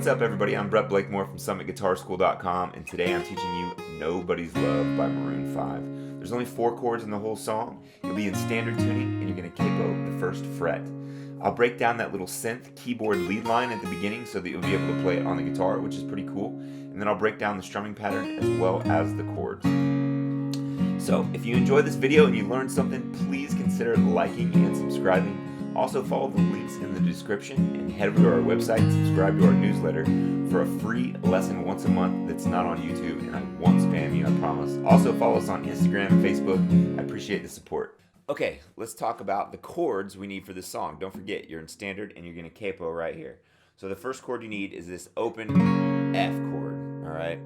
What's up, everybody? I'm Brett Blakemore from SummitGuitarSchool.com, and today I'm teaching you Nobody's Love by Maroon 5. There's only 4 chords in the whole song. You'll be in standard tuning, and you're going to capo the first fret. I'll break down that little synth keyboard lead line at the beginning so that you'll be able to play it on the guitar, which is pretty cool. And then I'll break down the strumming pattern as well as the chords. So if you enjoyed this video and you learned something, please consider liking and subscribing. Also follow the links in the description and head over to our website and subscribe to our newsletter for a free lesson once a month that's not on YouTube, and I won't spam you, I promise. Also follow us on Instagram and Facebook. I appreciate the support. Okay, let's talk about the chords we need for this song. Don't forget, you're in standard and you're going to capo right here. So the first chord you need is this open F chord, all right?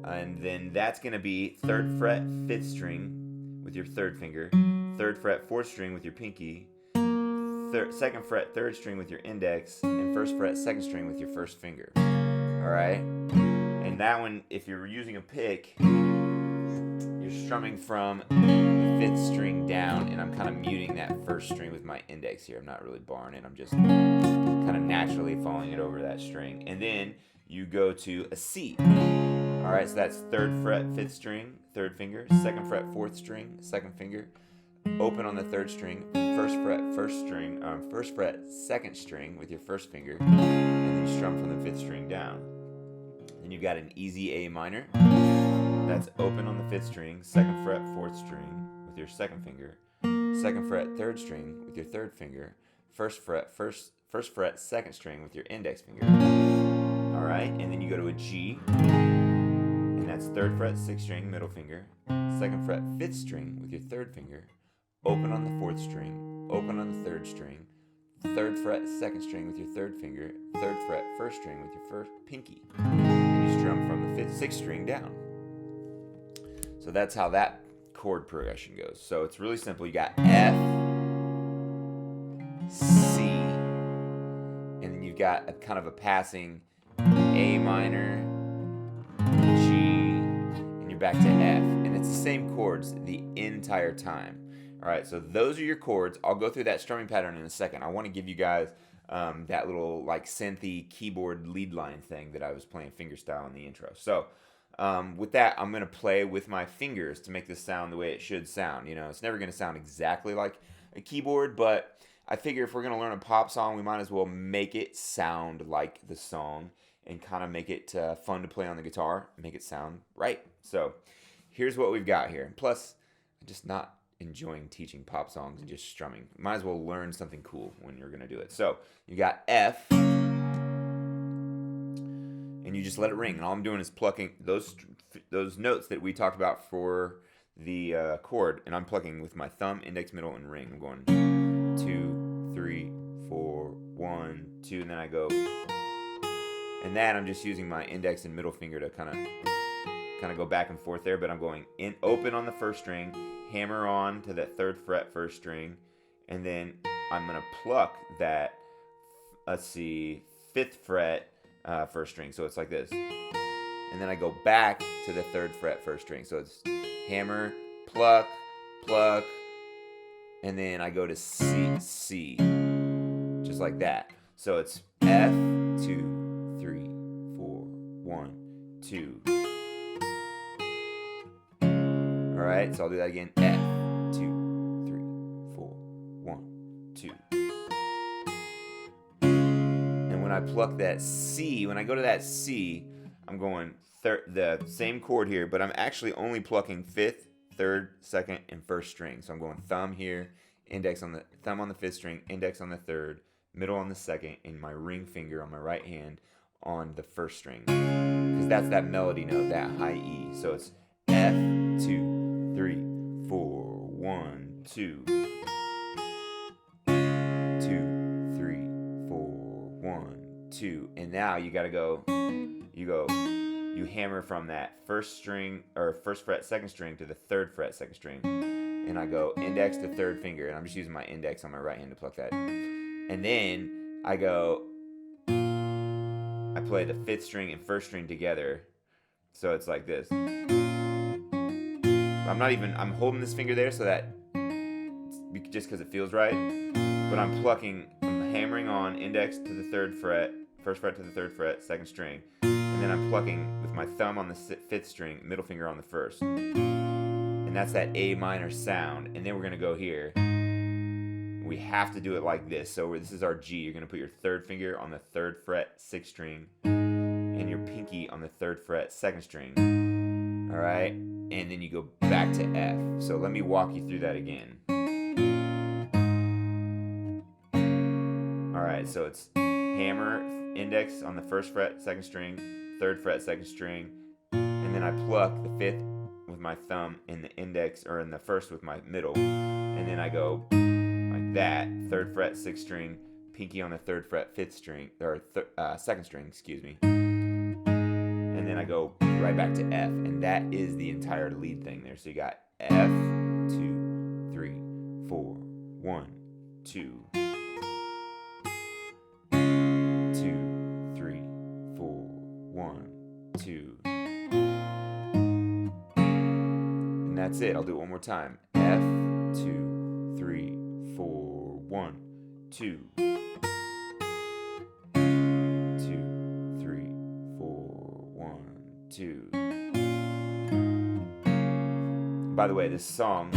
And then that's going to be 3rd fret, 5th string with your 3rd finger, 3rd fret, 4th string with your pinky, 2nd fret, 3rd string with your index, and 1st fret, 2nd string with your 1st finger. Alright? And that one, if you're using a pick, you're strumming from the 5th string down, and I'm kind of muting that 1st string with my index here. I'm not really barring it, I'm just kind of naturally following it over that string. And then you go to a C. Alright, so that's 3rd fret, 5th string, 3rd finger, 2nd fret, 4th string, 2nd finger, open on the 3rd string, 1st fret, 1st string, 1st fret, 2nd string with your 1st finger, and then you strum from the 5th string down. Then you've got an easy A minor. That's open on the 5th string, 2nd fret, 4th string with your 2nd finger, 2nd fret, 3rd string with your 3rd finger, 1st fret, 2nd string with your index finger. All right, and then you go to a G, and that's 3rd fret, 6th string, middle finger, 2nd fret, 5th string with your 3rd finger, open on the 4th string, open on the 3rd string, 3rd fret, 2nd string with your 3rd finger, 3rd fret, 1st string with your 1st pinky, and you strum from the 5th, 6th string down. So that's how that chord progression goes. So it's really simple. You got F, C, and then you've got a kind of a passing A minor, G, and you're back to F, and it's the same chords the entire time. All right, so those are your chords. I'll go through that strumming pattern in a second. I want to give you guys that little like synthy keyboard lead line thing that I was playing fingerstyle in the intro. So with that, I'm going to play with my fingers to make this sound the way it should sound. You know, it's never going to sound exactly like a keyboard, but I figure if we're going to learn a pop song, we might as well make it sound like the song and kind of make it fun to play on the guitar, make it sound right. So here's what we've got here. Plus, I'm just not enjoying teaching pop songs and just strumming. Might as well learn something cool when you're going to do it. So you got F, and you just let it ring. And all I'm doing is plucking those notes that we talked about for the chord, and I'm plucking with my thumb, index, middle, and ring. I'm going 2, 3, 4, 1, 2, and then I go. And that I'm just using my index and middle finger to kind of go back and forth there, but I'm going in open on the 1st string, hammer on to that 3rd fret 1st string, and then I'm going to pluck that, let's see, 5th fret 1st string. So it's like this. And then I go back to the 3rd fret 1st string. So it's hammer, pluck, pluck, and then I go to C, C, just like that. So it's F, 2, 3, 4, 1, 2. Alright, so I'll do that again. F, 2, 3, 4, 1, 2. And when I pluck that C, when I go to that C, I'm going the same chord here, but I'm actually only plucking 5th, 3rd, 2nd, and 1st string. So I'm going thumb here, index on the thumb on the 5th string, index on the 3rd, middle on the 2nd, and my ring finger on my right hand on the 1st string. Because that's that melody note, that high E. So it's F, 2, 3, 4, 1, 2. 2, 3, 4, 1, 2. And now you gotta go, you hammer from that 1st string, or 1st fret 2nd string to the 3rd fret 2nd string. And I go index to 3rd finger, and I'm just using my index on my right hand to pluck that. And then I play the 5th string and 1st string together. So it's like this. I'm holding this finger there so that, just because it feels right, but I'm hammering on index to the 3rd fret, first fret to the 3rd fret, 2nd string, and then I'm plucking with my thumb on the 5th string, middle finger on the 1st, and that's that A minor sound. And then we're gonna go here. We have to do it like this. So this is our G. You're gonna put your 3rd finger on the 3rd fret, 6th string, and your pinky on the 3rd fret, 2nd string. All right, and then you go back to F. So let me walk you through that again. All right, so it's hammer, index on the 1st fret, 2nd string, 3rd fret, 2nd string, and then I pluck the 5th with my thumb in the index, or in the 1st with my middle, and then I go like that, 3rd fret, 6th string, pinky on the 3rd fret, 5th string, or 2nd string, excuse me, and then I go right back to F, and that is the entire lead thing there. So you got F, 2, 3, 4, 1, 2. 2. And that's it. I'll do it one more time. F, 2, 3, 4, 1, 2. 2, 3, 4, 1, 2. By the way, this song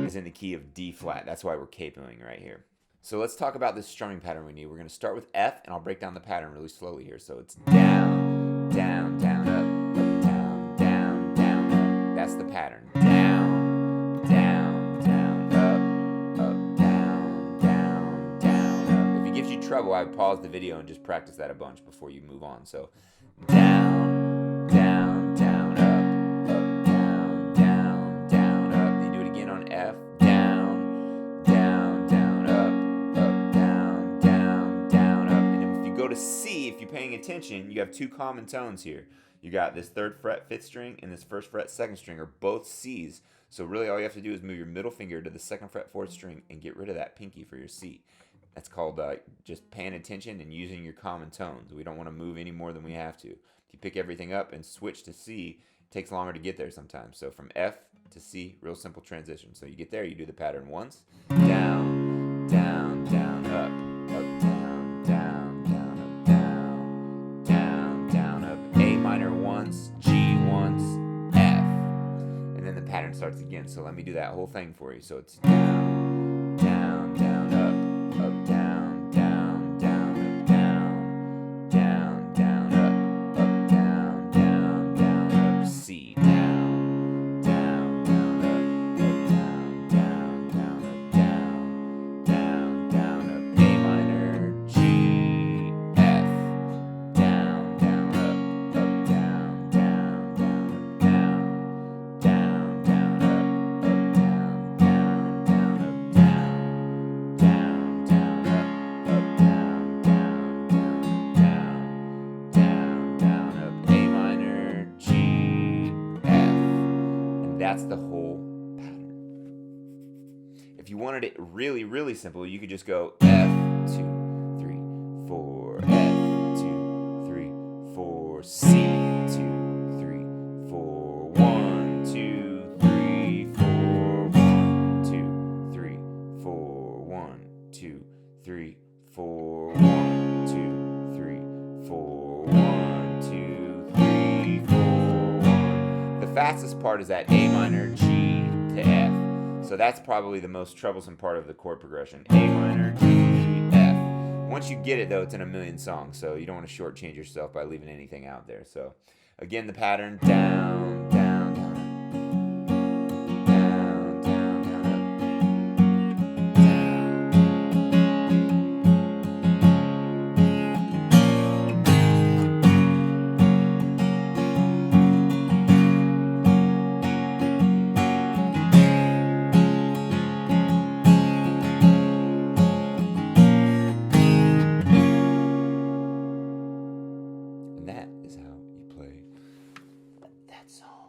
is in the key of D flat. That's why we're capoing right here. So let's talk about this strumming pattern we need. We're going to start with F, and I'll break down the pattern really slowly here. So it's down, down, down, up, down, down, down, up. That's the pattern. Down, down, down, up, down, down, down, up. If it gives you trouble, I would pause the video and just practice that a bunch before you move on. So down, down, down, up, down, down, down, up. Then you do it again on F. Down, down, down, up, down, down, down, up. And if you go to C, if you're paying attention, you have 2 common tones here. You got this 3rd fret, 5th string, and this 1st fret, 2nd string are both C's. So really all you have to do is move your middle finger to the 2nd fret, 4th string and get rid of that pinky for your C. That's called just paying attention and using your common tones. We don't want to move any more than we have to. If you pick everything up and switch to C, it takes longer to get there sometimes. So from F to C, real simple transition. So you get there, you do the pattern once. Down, down, down, up, down, down, down, up, down, down, down, up. A minor once, G once, F. And then the pattern starts again. So let me do that whole thing for you. So it's down, down, down, up, down, down, down, up, down, down, down, up, down, down, down, up, C, down, down, down, up, down, down, down, up, down, down, down, up, A minor, G, F, down, down, up, down, down, down, up, down, down, down, up, down, down, down, up, down, down, down, up, down, down, down, up, A minor, G, F. And that's the whole pattern. If you wanted it really, really simple, you could just go F, 2, 3, 4, F, 2, 3, 4, C, 2, 3, 4, 1, 2, 3, 4, 1, 2, 3, 4, 1, 2, 3, 4, 1, 2, 3, 4, 1, 2, 3, 4, 1. The fastest part is that A minor, G to F. So that's probably the most troublesome part of the chord progression. A minor, G, F. Once you get it, though, it's in a million songs, so you don't want to shortchange yourself by leaving anything out there. So again, the pattern, down, down, down, down, down, down, up, and that is how you play that song.